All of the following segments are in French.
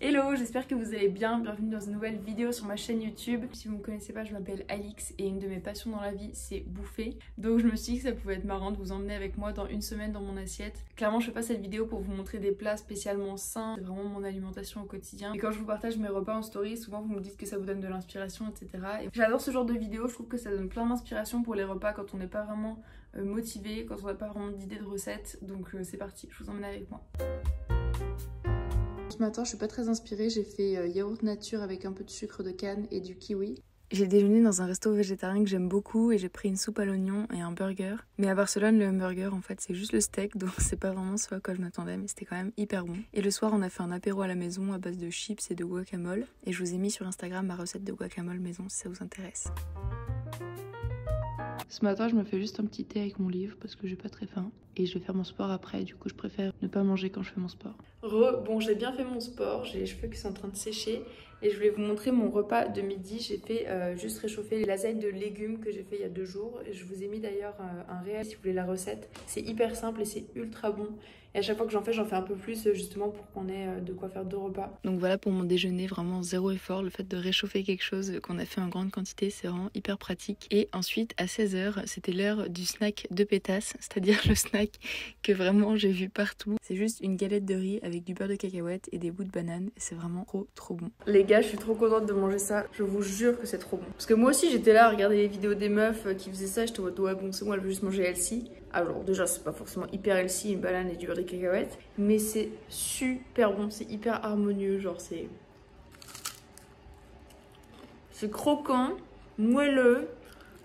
Hello, j'espère que vous allez bien, bienvenue dans une nouvelle vidéo sur ma chaîne YouTube. Si vous ne me connaissez pas, je m'appelle Alix et une de mes passions dans la vie c'est bouffer. Donc je me suis dit que ça pouvait être marrant de vous emmener avec moi dans une semaine dans mon assiette. Clairement je fais pas cette vidéo pour vous montrer des plats spécialement sains, c'est vraiment mon alimentation au quotidien. Et quand je vous partage mes repas en story, souvent vous me dites que ça vous donne de l'inspiration, etc. Et j'adore ce genre de vidéo, je trouve que ça donne plein d'inspiration pour les repas quand on n'est pas vraiment motivé, quand on n'a pas vraiment d'idée de recette. Donc c'est parti, je vous emmène avec moi. Ce matin, je suis pas très inspirée, j'ai fait yaourt nature avec un peu de sucre de canne et du kiwi. J'ai déjeuné dans un resto végétarien que j'aime beaucoup et j'ai pris une soupe à l'oignon et un burger. Mais à Barcelone, le hamburger, en fait, c'est juste le steak, donc c'est pas vraiment ce à quoi je m'attendais, mais c'était quand même hyper bon. Et le soir, on a fait un apéro à la maison à base de chips et de guacamole. Et je vous ai mis sur Instagram ma recette de guacamole maison si ça vous intéresse. Ce matin, je me fais juste un petit thé avec mon livre parce que j'ai pas très faim. Et je vais faire mon sport après, du coup je préfère ne pas manger quand je fais mon sport. Bon, j'ai bien fait mon sport, j'ai les cheveux qui sont en train de sécher. Et je voulais vous montrer mon repas de midi. J'ai fait juste réchauffer les lasagnes de légumes que j'ai fait il y a 2 jours. Et je vous ai mis d'ailleurs un réel si vous voulez la recette. C'est hyper simple et c'est ultra bon. Et à chaque fois que j'en fais un peu plus justement pour qu'on ait de quoi faire 2 repas. Donc voilà pour mon déjeuner, vraiment zéro effort. Le fait de réchauffer quelque chose qu'on a fait en grande quantité, c'est vraiment hyper pratique. Et ensuite à 16h, c'était l'heure du snack de pétasse, c'est-à-dire le snack que vraiment j'ai vu partout. C'est juste une galette de riz avec du beurre de cacahuète et des bouts de banane. Et c'est vraiment trop bon. Les gars, je suis trop contente de manger ça. Je vous jure que c'est trop bon. Parce que moi aussi j'étais là à regarder les vidéos des meufs qui faisaient ça. J'étais en mode ouais bon c'est moi, elle veut juste manger healthy. Alors déjà c'est pas forcément hyper healthy, une banane et du beurre de cacahuète, mais c'est super bon, c'est hyper harmonieux, genre c'est croquant, moelleux.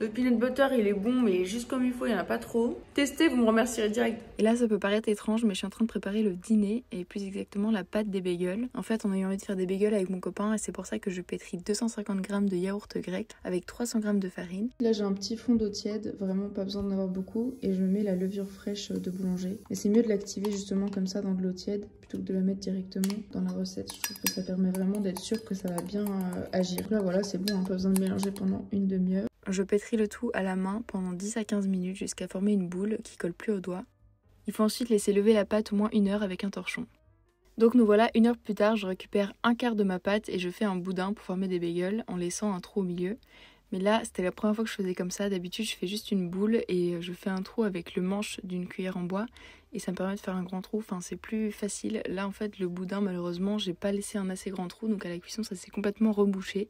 Le peanut butter il est bon mais juste comme il faut, il n'y en a pas trop. Testez, vous me remercierez direct. Et là ça peut paraître étrange mais je suis en train de préparer le dîner et plus exactement la pâte des bagels. En fait on a eu envie de faire des bagels avec mon copain et c'est pour ça que je pétris 250 g de yaourt grec avec 300 g de farine. Là j'ai un petit fond d'eau tiède, vraiment pas besoin d'en avoir beaucoup et je mets la levure fraîche de boulanger. Mais c'est mieux de l'activer justement comme ça dans de l'eau tiède plutôt que de la mettre directement dans la recette. Je trouve que ça permet vraiment d'être sûr que ça va bien agir. Là voilà c'est bon, pas besoin de mélanger pendant une demi-heure. Je pétris le tout à la main pendant 10 à 15 minutes jusqu'à former une boule qui colle plus au doigt. Il faut ensuite laisser lever la pâte au moins 1 heure avec un torchon. Donc nous voilà, 1 heure plus tard, je récupère un quart de ma pâte et je fais un boudin pour former des bagels en laissant un trou au milieu. Mais là, c'était la première fois que je faisais comme ça. D'habitude, je fais juste une boule et je fais un trou avec le manche d'une cuillère en bois et ça me permet de faire un grand trou. Enfin, c'est plus facile. Là, en fait, le boudin, malheureusement, j'ai pas laissé un assez grand trou, donc à la cuisson, ça s'est complètement rebouché.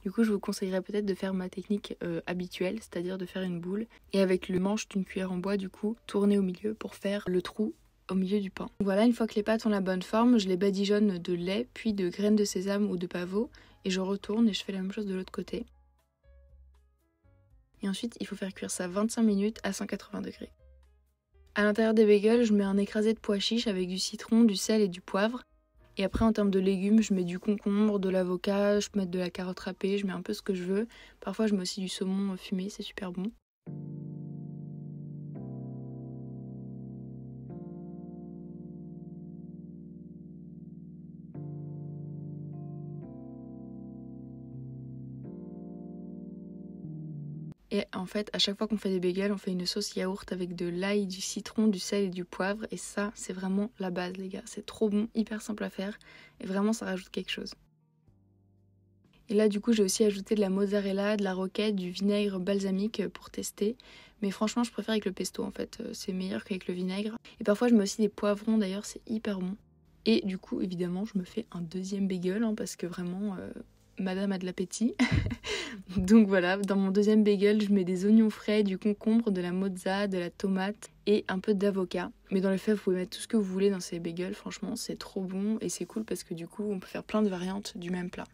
Du coup, je vous conseillerais peut-être de faire ma technique habituelle, c'est-à-dire de faire une boule et avec le manche d'une cuillère en bois, du coup, tourner au milieu pour faire le trou au milieu du pain. Voilà, une fois que les pâtes ont la bonne forme, je les badigeonne de lait, puis de graines de sésame ou de pavot et je retourne et je fais la même chose de l'autre côté. Et ensuite, il faut faire cuire ça 25 minutes à 180 degrés. À l'intérieur des bagels, je mets un écrasé de pois chiches avec du citron, du sel et du poivre. Et après, en termes de légumes, je mets du concombre, de l'avocat, je peux mettre de la carotte râpée, je mets un peu ce que je veux. Parfois, je mets aussi du saumon fumé, c'est super bon. Et en fait, à chaque fois qu'on fait des bagels, on fait une sauce yaourt avec de l'ail, du citron, du sel et du poivre. Et ça, c'est vraiment la base, les gars. C'est trop bon, hyper simple à faire. Et vraiment, ça rajoute quelque chose. Et là, du coup, j'ai aussi ajouté de la mozzarella, de la roquette, du vinaigre balsamique pour tester. Mais franchement, je préfère avec le pesto, en fait. C'est meilleur qu'avec le vinaigre. Et parfois, je mets aussi des poivrons, d'ailleurs, c'est hyper bon. Et du coup, évidemment, je me fais un deuxième bagel, parce que vraiment... Madame a de l'appétit. Donc voilà, dans mon deuxième bagel, je mets des oignons frais, du concombre, de la mozza, de la tomate et un peu d'avocat. Mais dans les faits, vous pouvez mettre tout ce que vous voulez dans ces bagels. Franchement, c'est trop bon et c'est cool parce que du coup, on peut faire plein de variantes du même plat.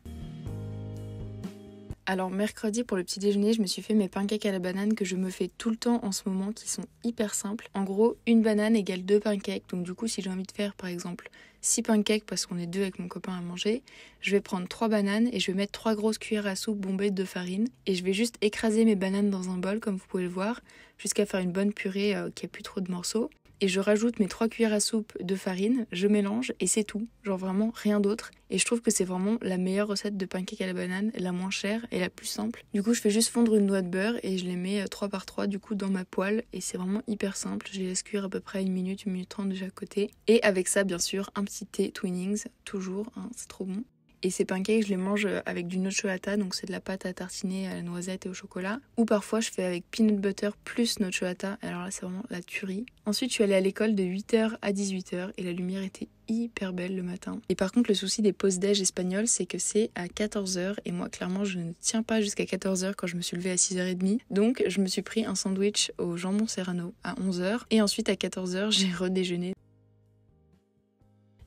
Alors mercredi pour le petit déjeuner, je me suis fait mes pancakes à la banane que je me fais tout le temps en ce moment, qui sont hyper simples. En gros, une banane égale 2 pancakes. Donc du coup, si j'ai envie de faire par exemple 6 pancakes parce qu'on est 2 avec mon copain à manger, je vais prendre 3 bananes et je vais mettre 3 grosses cuillères à soupe bombées de farine. Et je vais juste écraser mes bananes dans un bol comme vous pouvez le voir, jusqu'à faire une bonne purée qui a plus trop de morceaux. et je rajoute mes 3 cuillères à soupe de farine, je mélange et c'est tout, genre vraiment rien d'autre. Et je trouve que c'est vraiment la meilleure recette de pancake à la banane, la moins chère et la plus simple. Du coup je fais juste fondre une noix de beurre et je les mets 3 par 3 du coup dans ma poêle et c'est vraiment hyper simple. Je les laisse cuire à peu près 1 minute 30 de chaque côté. Et avec ça bien sûr un petit thé Twinings, toujours, hein, c'est trop bon. Et ces pancakes, je les mange avec du nocciolata, donc c'est de la pâte à tartiner à la noisette et au chocolat. Ou parfois, je fais avec peanut butter plus nocciolata. Alors là, c'est vraiment la tuerie. Ensuite, je suis allée à l'école de 8h à 18h et la lumière était hyper belle le matin. Et par contre, le souci des pauses déj espagnoles, c'est que c'est à 14h. Et moi, clairement, je ne tiens pas jusqu'à 14h quand je me suis levée à 6h30. Donc, je me suis pris un sandwich au jambon serrano à 11h. Et ensuite, à 14h, j'ai redéjeuné.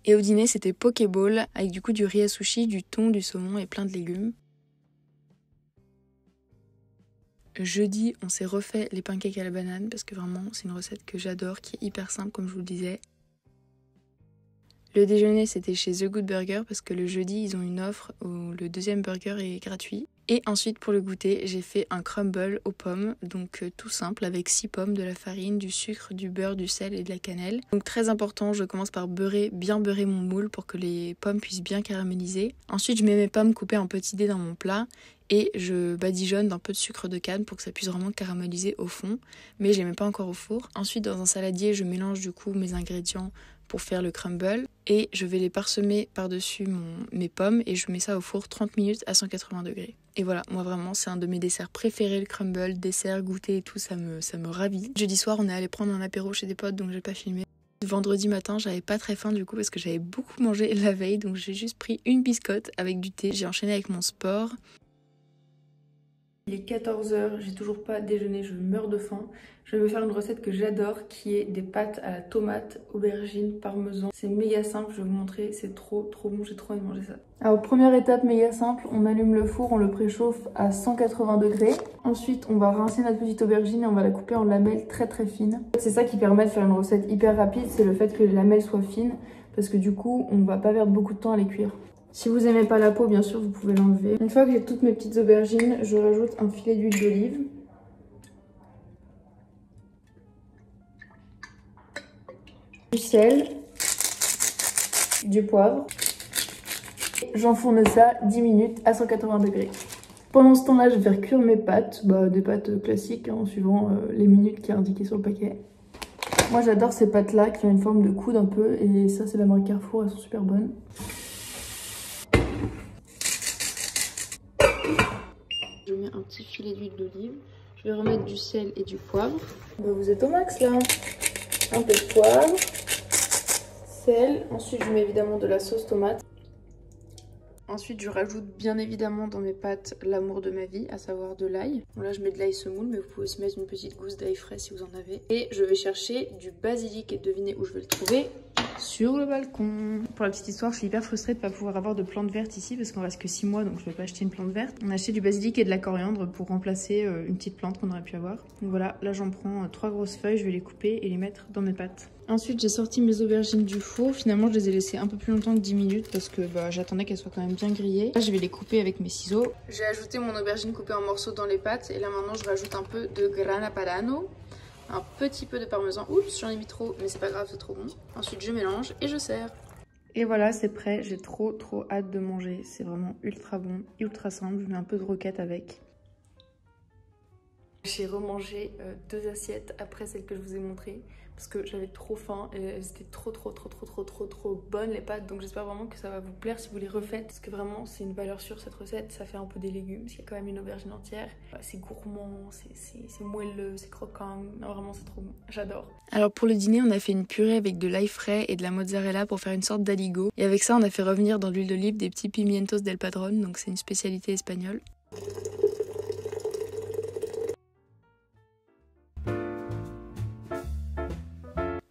Et au dîner, c'était pokéball avec du coup du riz à sushi, du thon, du saumon et plein de légumes. Jeudi, on s'est refait les pancakes à la banane parce que vraiment, c'est une recette que j'adore, qui est hyper simple comme je vous le disais. Le déjeuner, c'était chez The Good Burger parce que le jeudi, ils ont une offre où le deuxième burger est gratuit. Et ensuite, pour le goûter, j'ai fait un crumble aux pommes, donc tout simple, avec 6 pommes, de la farine, du sucre, du beurre, du sel et de la cannelle. Donc très important, je commence par bien beurrer mon moule pour que les pommes puissent bien caraméliser. Ensuite, je mets mes pommes coupées en petits dés dans mon plat et je badigeonne d'un peu de sucre de canne pour que ça puisse vraiment caraméliser au fond, mais je les mets pas encore au four. Ensuite, dans un saladier, je mélange du coup mes ingrédients pour faire le crumble et je vais les parsemer par-dessus mes pommes et je mets ça au four 30 minutes à 180 degrés. Et voilà, moi vraiment c'est un de mes desserts préférés, le crumble, dessert, goûter et tout, ça me ravit. Jeudi soir on est allé prendre un apéro chez des potes donc j'ai pas filmé. Vendredi matin j'avais pas très faim du coup parce que j'avais beaucoup mangé la veille donc j'ai juste pris une biscotte avec du thé. J'ai enchaîné avec mon sport. Il est 14h, j'ai toujours pas déjeuné, je meurs de faim. Je vais me faire une recette que j'adore qui est des pâtes à la tomate, aubergine, parmesan. C'est méga simple, je vais vous montrer, c'est trop bon, j'ai trop envie de manger ça. Alors première étape méga simple, on allume le four, on le préchauffe à 180 degrés. Ensuite on va rincer notre petite aubergine et on va la couper en lamelles très fines. C'est ça qui permet de faire une recette hyper rapide, c'est le fait que les lamelles soient fines parce que du coup on va pas perdre beaucoup de temps à les cuire. Si vous aimez pas la peau, bien sûr, vous pouvez l'enlever. Une fois que j'ai toutes mes petites aubergines, je rajoute un filet d'huile d'olive. Du sel. Du poivre. J'enfourne ça 10 minutes à 180 degrés. Pendant ce temps-là, je vais faire cuire mes pâtes. Des pâtes classiques, en suivant les minutes qui est indiqué sur le paquet. Moi, j'adore ces pâtes-là qui ont une forme de coude un peu. Et ça, c'est la marque Carrefour, elles sont super bonnes. Je mets un petit filet d'huile d'olive. Je vais remettre du sel et du poivre. Vous êtes au max là. Un peu de poivre, sel. Ensuite, je mets évidemment de la sauce tomate. Ensuite, je rajoute bien évidemment dans mes pâtes l'amour de ma vie, à savoir de l'ail. Bon, là, je mets de l'ail semoule, mais vous pouvez aussi mettre une petite gousse d'ail frais si vous en avez. Et je vais chercher du basilic et devinez où je vais le trouver. Sur le balcon. Pour la petite histoire, je suis hyper frustrée de ne pas pouvoir avoir de plantes vertes ici parce qu'on reste que 6 mois donc je ne vais pas acheter une plante verte. On a acheté du basilic et de la coriandre pour remplacer une petite plante qu'on aurait pu avoir. Donc voilà, là j'en prends 3 grosses feuilles, je vais les couper et les mettre dans mes pâtes. Ensuite, j'ai sorti mes aubergines du four. Finalement, je les ai laissées un peu plus longtemps que 10 minutes parce que j'attendais qu'elles soient quand même bien grillées. Là, je vais les couper avec mes ciseaux. J'ai ajouté mon aubergine coupée en morceaux dans les pâtes et là maintenant, je rajoute un peu de grana padano. Un petit peu de parmesan. Oups, j'en ai mis trop, mais c'est pas grave, c'est trop bon. Ensuite, je mélange et je sers. Et voilà, c'est prêt. J'ai trop hâte de manger. C'est vraiment ultra bon, ultra simple. Je mets un peu de roquette avec. J'ai remangé 2 assiettes après celle que je vous ai montrée parce que j'avais trop faim et elles étaient trop bonnes les pâtes, donc j'espère vraiment que ça va vous plaire si vous les refaites parce que vraiment c'est une valeur sûre cette recette. Ça fait un peu des légumes parce qu'il y a quand même une aubergine entière, c'est gourmand, c'est moelleux, c'est croquant, non, vraiment c'est trop bon, j'adore. Alors pour le dîner on a fait une purée avec de l'ail frais et de la mozzarella pour faire une sorte d'aligot et avec ça on a fait revenir dans l'huile d'olive des petits pimientos del padrón, donc c'est une spécialité espagnole.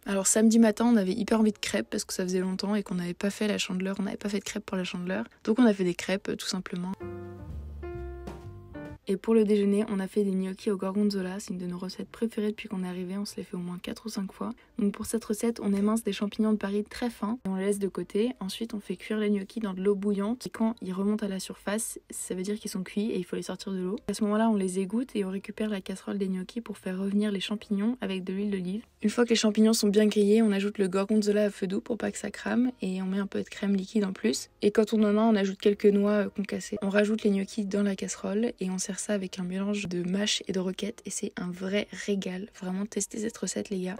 Alors samedi matin on avait hyper envie de crêpes parce que ça faisait longtemps et qu'on n'avait pas fait la Chandeleur, on n'avait pas fait de crêpes pour la Chandeleur. Donc on a fait des crêpes tout simplement. Et pour le déjeuner, on a fait des gnocchis au gorgonzola, c'est une de nos recettes préférées depuis qu'on est arrivé, on se les fait au moins 4 ou 5 fois. Donc pour cette recette, on émince des champignons de Paris très fins et on les laisse de côté. Ensuite, on fait cuire les gnocchis dans de l'eau bouillante et quand ils remontent à la surface, ça veut dire qu'ils sont cuits et il faut les sortir de l'eau. À ce moment-là, on les égoutte et on récupère la casserole des gnocchis pour faire revenir les champignons avec de l'huile d'olive. Une fois que les champignons sont bien grillés, on ajoute le gorgonzola à feu doux pour pas que ça crame et on met un peu de crème liquide en plus. Et quand on en a, on ajoute quelques noix concassées. On rajoute les gnocchis dans la casserole et on sert ça avec un mélange de mâche et de roquette et c'est un vrai régal. Vraiment testez cette recette les gars.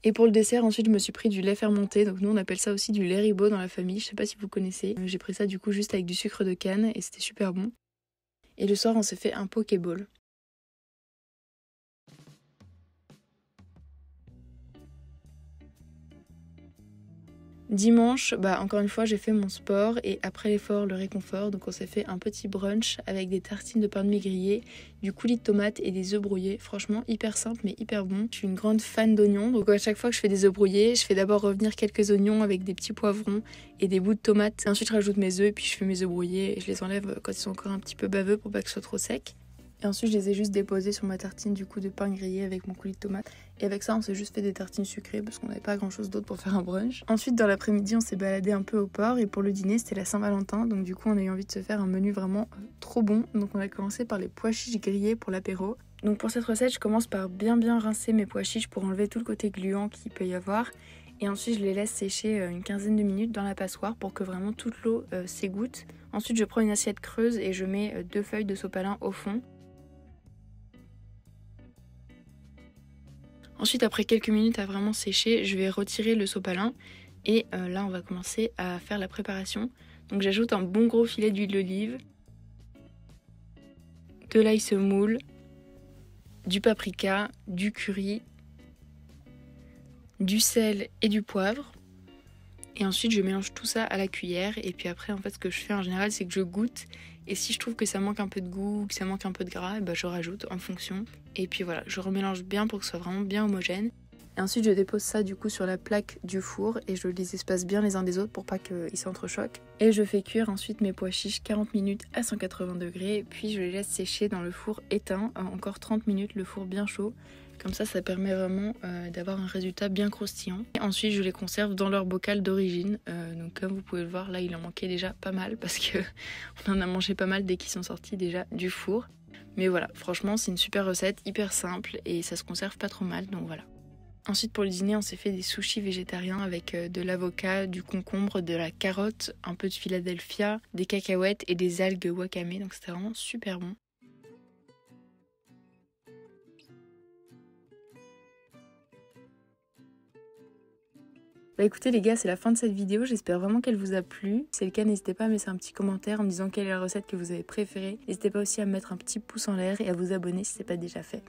Et pour le dessert, ensuite je me suis pris du lait fermenté, donc nous on appelle ça aussi du lait ribot dans la famille, je sais pas si vous connaissez. J'ai pris ça du coup juste avec du sucre de canne et c'était super bon. Et le soir on s'est fait un pokéball. Dimanche, encore une fois, j'ai fait mon sport et après l'effort, le réconfort. Donc on s'est fait un petit brunch avec des tartines de pain de mie grillé, du coulis de tomates et des œufs brouillés. Franchement, hyper simple mais hyper bon. Je suis une grande fan d'oignons. Donc à chaque fois que je fais des œufs brouillés, je fais d'abord revenir quelques oignons avec des petits poivrons et des bouts de tomates. Ensuite, je rajoute mes œufs et puis je fais mes œufs brouillés et je les enlève quand ils sont encore un petit peu baveux pour pas que ce soit trop sec. Et ensuite, je les ai juste déposés sur ma tartine du coup de pain grillé avec mon coulis de tomate. Et avec ça, on s'est juste fait des tartines sucrées parce qu'on n'avait pas grand chose d'autre pour faire un brunch. Ensuite, dans l'après-midi, on s'est baladé un peu au port et pour le dîner, c'était la Saint-Valentin. Donc du coup, on a eu envie de se faire un menu vraiment trop bon. Donc on a commencé par les pois chiches grillés pour l'apéro. Donc pour cette recette, je commence par bien rincer mes pois chiches pour enlever tout le côté gluant qu'il peut y avoir. Et ensuite, je les laisse sécher une quinzaine de minutes dans la passoire pour que vraiment toute l'eau s'égoutte. Ensuite, je prends une assiette creuse et je mets 2 feuilles de sopalin au fond. Ensuite, après quelques minutes à vraiment sécher, je vais retirer le sopalin et là, on va commencer à faire la préparation. Donc j'ajoute un bon gros filet d'huile d'olive, de l'ail semoule, du paprika, du curry, du sel et du poivre. Et ensuite, je mélange tout ça à la cuillère. Et puis après, en fait, ce que je fais en général, c'est que je goûte. Et si je trouve que ça manque un peu de goût, que ça manque un peu de gras, je rajoute en fonction. Et puis voilà, je remélange bien pour que ce soit vraiment bien homogène. Et ensuite, je dépose ça du coup sur la plaque du four et je les espace bien les uns des autres pour pas qu'ils s'entrechoquent. Et je fais cuire ensuite mes pois chiches 40 minutes à 180 degrés. Puis je les laisse sécher dans le four éteint, encore 30 minutes, le four bien chaud. Comme ça permet vraiment d'avoir un résultat bien croustillant. Et ensuite, je les conserve dans leur bocal d'origine. Donc comme vous pouvez le voir, là, il en manquait déjà pas mal parce qu'on en a mangé pas mal dès qu'ils sont sortis déjà du four. Mais voilà, franchement, c'est une super recette, hyper simple et ça se conserve pas trop mal, donc voilà. Ensuite, pour le dîner, on s'est fait des sushis végétariens avec de l'avocat, du concombre, de la carotte, un peu de Philadelphia, des cacahuètes et des algues wakame. Donc c'était vraiment super bon. Écoutez les gars, c'est la fin de cette vidéo, j'espère vraiment qu'elle vous a plu. Si c'est le cas, n'hésitez pas à me laisser un petit commentaire en me disant quelle est la recette que vous avez préférée. N'hésitez pas aussi à me mettre un petit pouce en l'air et à vous abonner si ce n'est pas déjà fait.